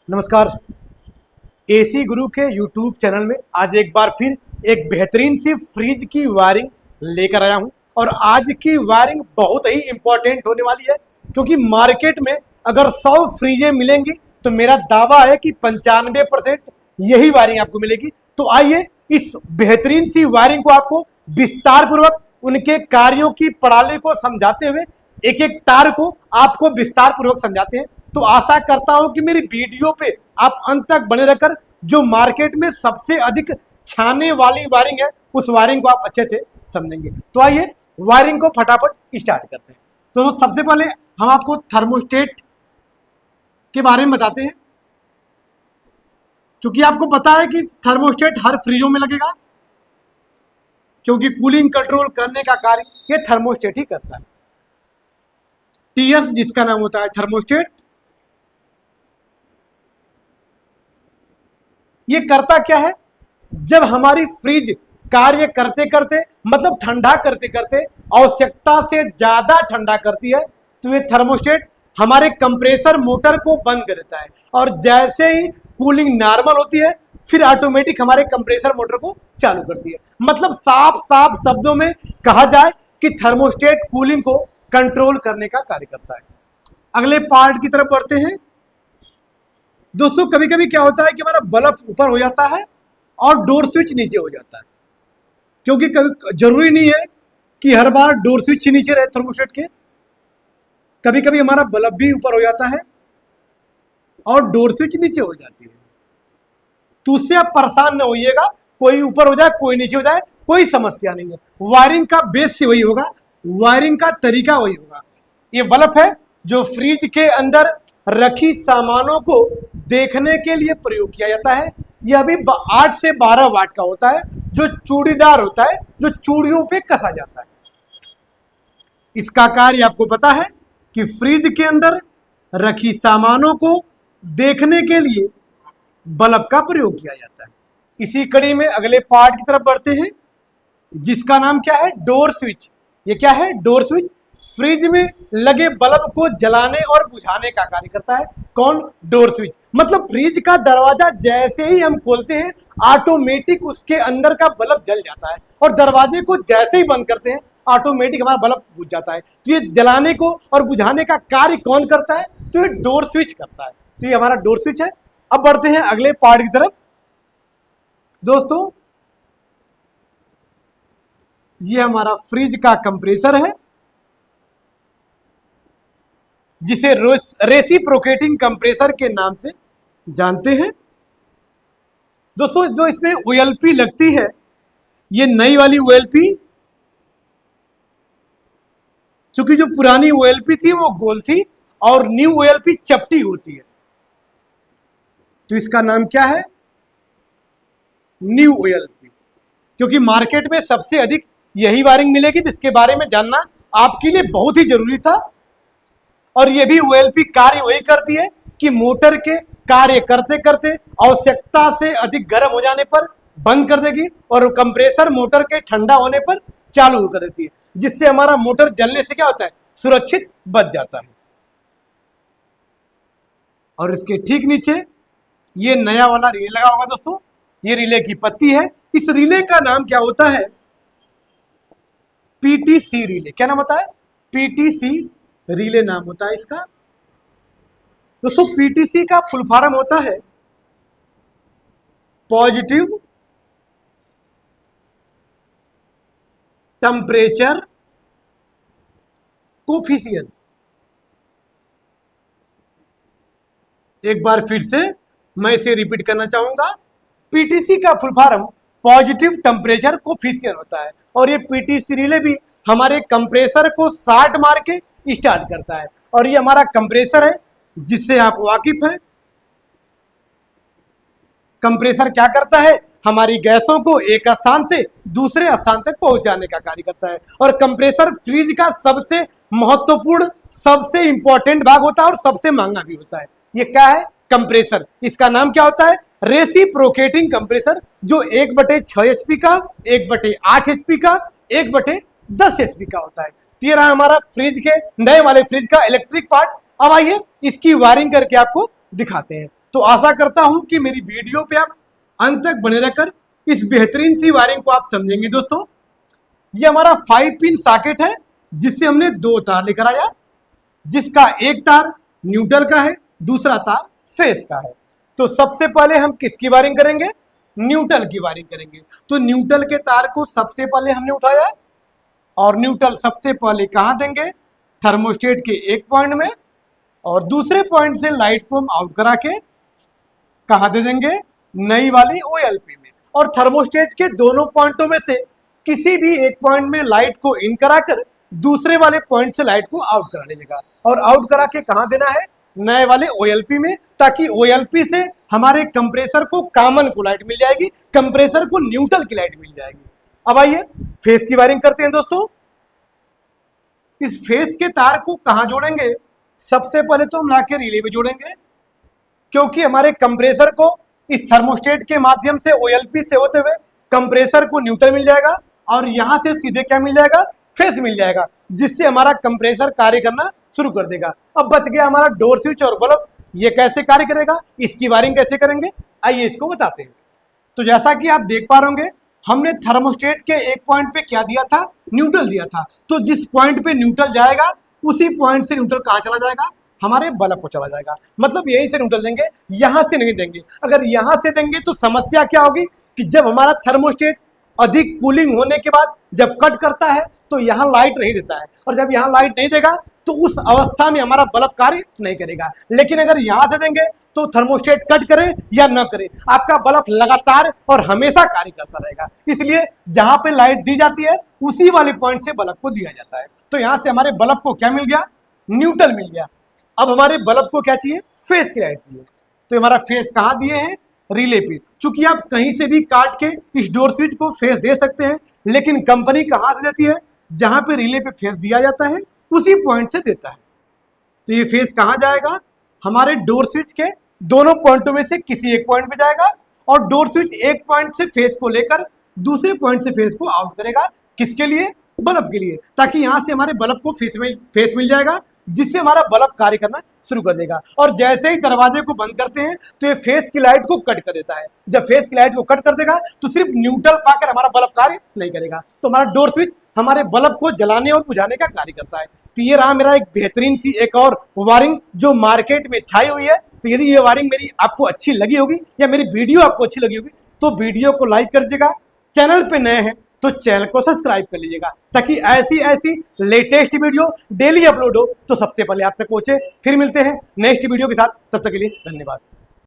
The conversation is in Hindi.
नमस्कार। एसी गुरु के यूट्यूब चैनल में आज एक बार फिर एक बेहतरीन सी फ्रिज की वायरिंग लेकर आया हूं और आज की वायरिंग बहुत ही इंपॉर्टेंट होने वाली है क्योंकि मार्केट में अगर 100 फ्रिजें मिलेंगी तो मेरा दावा है कि 95% यही वायरिंग आपको मिलेगी। तो आइए इस बेहतरीन सी वायरिंग को आपको विस्तार पूर्वक उनके कार्यों की प्रणाली को समझाते हुए एक एक तार को आपको विस्तार पूर्वक समझाते हैं। तो आशा करता हूं कि मेरी वीडियो पे आप अंत तक बने रहकर जो मार्केट में सबसे अधिक छाने वाली वायरिंग है उस वायरिंग को आप अच्छे से समझेंगे। तो आइए वायरिंग को फटाफट स्टार्ट करते हैं। तो सबसे पहले हम आपको थर्मोस्टेट के बारे में बताते हैं, क्योंकि आपको पता है कि थर्मोस्टेट हर फ्रिजों में लगेगा, क्योंकि कूलिंग कंट्रोल करने का कार्य ये थर्मोस्टेट ही करता है। टीएस जिसका नाम होता है थर्मोस्टेट, ये करता क्या है, जब हमारी फ्रिज कार्य करते करते मतलब ठंडा करते करते आवश्यकता से ज्यादा ठंडा करती है तो ये थर्मोस्टेट हमारे कंप्रेसर मोटर को बंद कर देता है और जैसे ही कूलिंग नॉर्मल होती है फिर ऑटोमेटिक हमारे कंप्रेसर मोटर को चालू करती है। मतलब साफ साफ शब्दों में कहा जाए कि थर्मोस्टेट कूलिंग को कंट्रोल करने का कार्य करता है। अगले पार्ट की तरफ बढ़ते हैं। दोस्तों कभी कभी क्या होता है कि हमारा बल्ब ऊपर हो जाता है और डोर स्विच नीचे हो जाता है, क्योंकि कभी जरूरी नहीं है कि हर बार डोर स्विच नीचे रहे थर्मोस्टेट के। कभी कभी हमारा बल्ब भी ऊपर हो जाता है और डोर स्विच नीचे हो जाती है। तो उससे आप परेशान न होइएगा, कोई ऊपर हो जाए कोई नीचे हो जाए कोई समस्या नहीं है। वायरिंग का बेस से वही होगा, वायरिंग का तरीका वही होगा। ये बल्ब है जो फ्रिज के अंदर रखी सामानों को देखने के लिए प्रयोग किया जाता है। यह भी 8 से 12 वाट का होता है, जो चूड़ीदार होता है, जो चूड़ियों पे कसा जाता है। इसका कार्य आपको पता है कि फ्रिज के अंदर रखी सामानों को देखने के लिए बल्ब का प्रयोग किया जाता है। इसी कड़ी में अगले पार्ट की तरफ बढ़ते हैं, जिसका नाम क्या है, डोर स्विच। ये क्या है, डोर स्विच। फ्रिज में लगे बल्ब को जलाने और बुझाने का कार्य करता है। कौन, डोर स्विच। मतलब फ्रिज का दरवाजा जैसे ही हम खोलते हैं ऑटोमेटिक उसके अंदर का बल्ब जल जाता है और दरवाजे को जैसे ही बंद करते हैं ऑटोमेटिक हमारा बल्ब बुझ जाता है। तो ये जलाने को और बुझाने का कार्य कौन करता है, तो ये डोर स्विच करता है। तो ये हमारा डोर स्विच है। अब बढ़ते हैं अगले पार्ट की तरफ। दोस्तों ये हमारा फ्रिज का कंप्रेसर है, जिसे रेसिप्रोकेटिंग कंप्रेसर के नाम से जानते हैं। दोस्तों जो इसमें ओएलपी लगती है, ये नई वाली ओएलपी, चूंकि जो पुरानी ओएलपी थी वो गोल थी और न्यू ओएलपी चपटी होती है, तो इसका नाम क्या है, न्यू ओएलपी। क्योंकि मार्केट में सबसे अधिक यही वायरिंग मिलेगी, जिसके बारे में जानना आपके लिए बहुत ही जरूरी था। और ये भी ओएलपी कार्य वही करती है कि मोटर के कार्य करते करते आवश्यकता से अधिक गर्म हो जाने पर बंद कर देगी और कंप्रेसर मोटर के ठंडा होने पर चालू कर देती है, जिससे हमारा मोटर जलने से क्या होता है, सुरक्षित बच जाता है। और इसके ठीक नीचे ये नया वाला रिले लगा होगा दोस्तों, ये रिले की पत्ती है। इस रिले का नाम क्या होता है, पीटीसी रिले। क्या नाम होता है, पीटीसी रिले नाम होता है इसका। दोस्तों पीटीसी का फुल फॉर्म होता है पॉजिटिव टेम्परेचर कोफिशिएंट। एक बार फिर से मैं इसे रिपीट करना चाहूंगा। पीटीसी का full form positive temperature coefficient होता है और ये पीटीसी रिले भी हमारे कंप्रेसर को शार्ट मार के स्टार्ट करता है। और ये हमारा कंप्रेसर है जिससे आप वाकिफ हैं। कंप्रेसर क्या करता है, हमारी गैसों को एक स्थान से दूसरे स्थान तक पहुंचाने का कार्य करता है। और कंप्रेसर फ्रिज का सबसे महत्वपूर्ण, सबसे इंपॉर्टेंट भाग होता है और सबसे महंगा भी होता है। ये क्या है, कंप्रेसर। इसका नाम क्या होता है, रेसिप्रोकेटिंग कंप्रेसर, जो 1/6 एचपी का, 1/8 एचपी का, 1/10 एचपी का होता है। तो ये रहा हमारा फ्रिज के, नए वाले फ्रिज का इलेक्ट्रिक पार्ट। अब आइए इसकी वायरिंग करके आपको दिखाते हैं। तो आशा करता हूं कि मेरी वीडियो पे आप अंत तक बने रहकर इस बेहतरीन सी वायरिंग को आप समझेंगे। दोस्तों, ये हमारा 5 पिन सॉकेट है जिससे हमने 2 तार लेकर आया, जिसका एक तार न्यूट्रल का है, दूसरा तार फेस का है। तो सबसे पहले हम किसकी वायरिंग करेंगे? न्यूट्रल की वायरिंग करेंगे। तो न्यूट्रल के तार को सबसे पहले हमने उठाया और न्यूट्रल सबसे पहले कहां देंगे? थर्मोस्टेट के एक पॉइंट में, और दूसरे पॉइंट से लाइट को हम आउट करा के कहां दे देंगे? नई वाली OLP में। और थर्मोस्टेट के दोनों पॉइंटों में से किसी भी एक पॉइंट में लाइट को इन कराकर दूसरे वाले पॉइंट से लाइट को आउट करा लीजिएगा, और आउट करा के कहां देना है? नए वाले OLP में, ताकि OLP से हमारे कंप्रेसर को कॉमन को लाइट मिल जाएगी, कंप्रेसर को न्यूट्रल की लाइट मिल जाएगी। अब आइए फेस की वायरिंग करते हैं। दोस्तों, इस फेस के तार को कहां जोड़ेंगे? सबसे पहले तो हम लाके रिले में जोड़ेंगे, क्योंकि हमारे कंप्रेसर को इस थर्मोस्टेट के माध्यम से OLP से होते हुए कंप्रेसर को न्यूट्रल मिल जाएगा, और यहां से सीधे क्या मिल जाएगा? फेस मिल जाएगा, जिससे हमारा कंप्रेसर कार्य करना शुरू कर देगा। अब बच गया हमारा डोर स्विच और बल्ब। ये कैसे कार्य करेगा, इसकी वायरिंग कैसे करेंगे, आइए इसको बताते हैं। तो जैसा कि आप देख पा रहे होंगे, हमने थर्मोस्टेट के एक पॉइंट पे क्या दिया था? न्यूट्रल दिया था। तो जिस पॉइंट पे न्यूट्रल जाएगा उसी पॉइंट से न्यूट्रल कहां चला जाएगा? हमारे बल्ब को चला जाएगा। मतलब यहीं से न्यूट्रल देंगे, यहां से नहीं देंगे। अगर यहां से देंगे तो समस्या क्या होगी कि जब हमारा थर्मोस्टेट अधिक कूलिंग होने के बाद जब कट करता है तो यहाँ लाइट नहीं देता है, और जब यहाँ लाइट नहीं देगा तो उस अवस्था में हमारा बल्ब कार्य नहीं करेगा। लेकिन अगर यहां से देंगे तो थर्मोस्टेट कट करे या न करे, आपका बल्ब लगातार और हमेशा कार्य करता रहेगा। इसलिए जहां पे लाइट दी जाती है उसी वाले पॉइंट से बल्ब को दिया जाता है। तो यहां से हमारे बल्ब को क्या मिल गया? न्यूट्रल मिल गया। अब हमारे बल्ब को क्या चाहिए? फेस की लाइट चाहिए। तो हमारा फेस कहां दिए हैं? रिले पे। चूंकि आप कहीं से भी काट के इस डोर स्विच को फेस दे सकते हैं, लेकिन कंपनी कहां से देती है? जहां पे रिले पे फेस दिया जाता है उसी पॉइंट से देता है। तो ये फेस कहां जाएगा? हमारे डोर स्विच के दोनों पॉइंटों में से किसी एक पॉइंट पे जाएगा, और डोर स्विच एक पॉइंट से फेस को लेकर दूसरे पॉइंट से फेस को आउट करेगा। किसके लिए? बल्ब के लिए, ताकि यहां से हमारे बल्ब को फेस मिल जाएगा, जिससे हमारा बल्ब कार्य करना शुरू कर देगा। और जैसे ही दरवाजे को बंद करते हैं तो ये फेस की लाइट को कट कर देता है। जब फेस की लाइट को कट कर देगा तो सिर्फ न्यूट्रल पाकर हमारा बल्ब कार्य नहीं करेगा। तो हमारा डोर स्विच हमारे बल्ब को जलाने और बुझाने का कार्य करता है। तो ये रहा मेरा एक बेहतरीन सी एक और वायरिंग जो मार्केट में छाई हुई है। तो यदि ये वायरिंग मेरी आपको अच्छी लगी होगी या मेरी वीडियो आपको अच्छी लगी होगी तो वीडियो को लाइक कर दीजिएगा। चैनल पे नए हैं तो चैनल को सब्सक्राइब कर लीजिएगा, ताकि ऐसी लेटेस्ट वीडियो डेली अपलोड हो तो सबसे पहले आप तक पहुंचे। फिर मिलते हैं नेक्स्ट वीडियो के साथ, तब तक के लिए धन्यवाद।